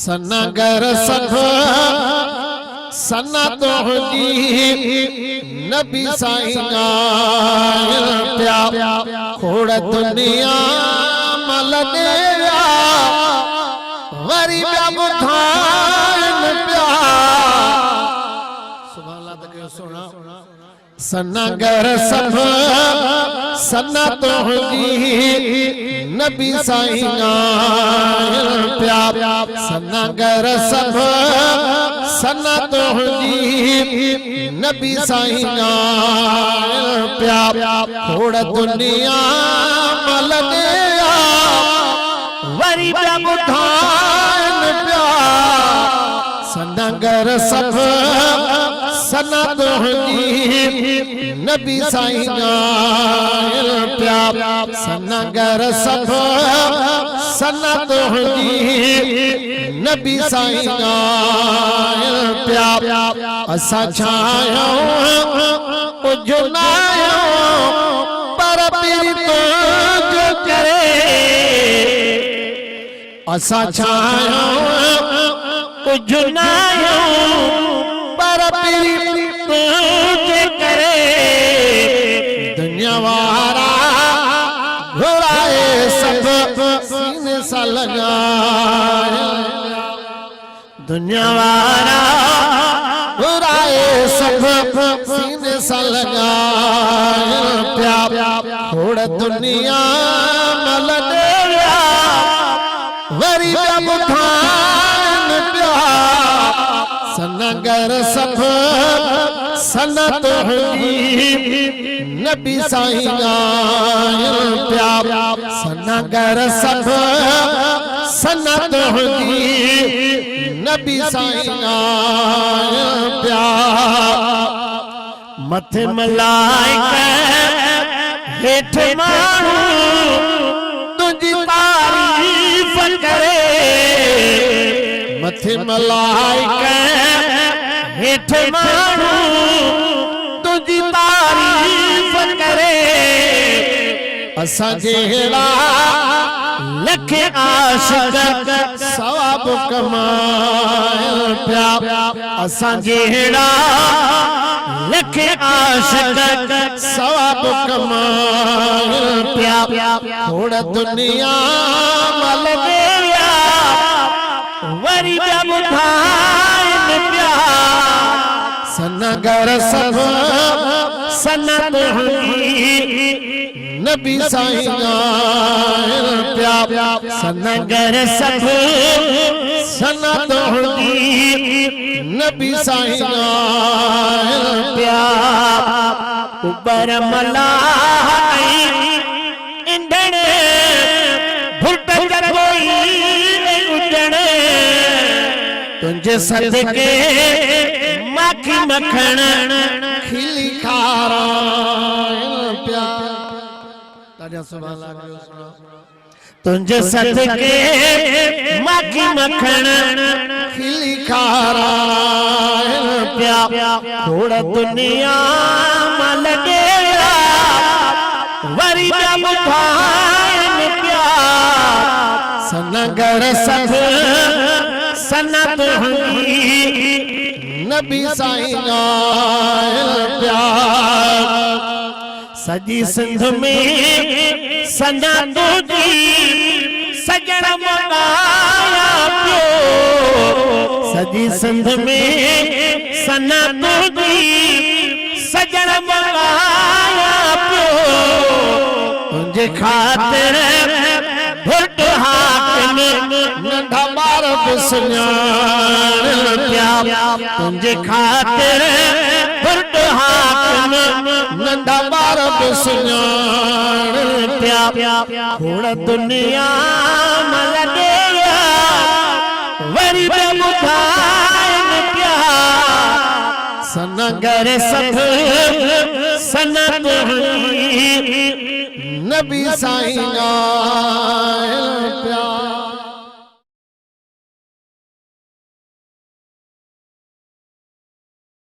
सनगर सब सनत हुंदी नबी साईं प्या खोड़ दुनिया मल देया वरी ॿिया ॿुधाइनि प्या सुभाणे अल्लाह त कयो सुणा सनगर सब सनत हुंदी नबी साईं प्या सनगर सब सनत हुंदी नबी साईं प्या खोड़ दुनिया मल देया वरी ॿिया ॿुधाइनि प्या सनगर सब सनत हुंदी नबी साईं प्या सनगर सब सनत हुंदी नबी साईं प्या असां छायो उजनायो पर पीर तो जो करे असां छायो उजनायो पर पीर तो करे दुनिया वारा घुराए सब सीने सा लगाए दुनिया वारा घुराए सब सीने सा लगाए प्या थोड़ा दुनिया मल देया वरी ॿिया ॿुधाइनि प्या सनगर सब सनत हुंदी नबी साईं प्या सनगर सब सनत हुंदी नबी साईं प्या मथे मलाइका हेठ माण्हू तुंहिंजी तारीफ़ करे मथे मलाइका हेठ माण्हू तुंहिंजी तारीफ़ करे असां जहिड़ा लख आशिक़ सवाब कमाए प्या असां जहिड़ा लख आशिक़ सवाब कमाए प्या खोड़ दुनिया मल देया वरी ॿिया ॿुधाइनि प्या सनगर सब सनत हुंदी नबी साईं प्या सनगर सब सनत हुंदी नबी साईं प्या उबर मलाई इंदण भुट कोई उजण तुंहिंजे सदके माखी मखण खिली खारा प्या तुंहिंजे सदके माखी मखण खिली खारा प्या खोड़ दुनिया मल देया वरी ॿिया ॿुधाइनि प्या सनगर सब सनत हुंदी नबी साईं प्या सजी सिंध में सनत हुंदी सजण मगाया पियो सजी सिंध में सनत हुंदी सजण मगाया पियो तुंहिंजे ख़ातिर भुट हाकिम नंढा ॿार बि सुञाण प्या तुंहिंजे ख़ातिर भुट हाकिम नंढा ॿार बि सुञाण प्या खोड़ दुनिया मल देया वरी ॿिया ॿुधाइनि प्या सनगर सब सनत हुंदी नबी साईं प्या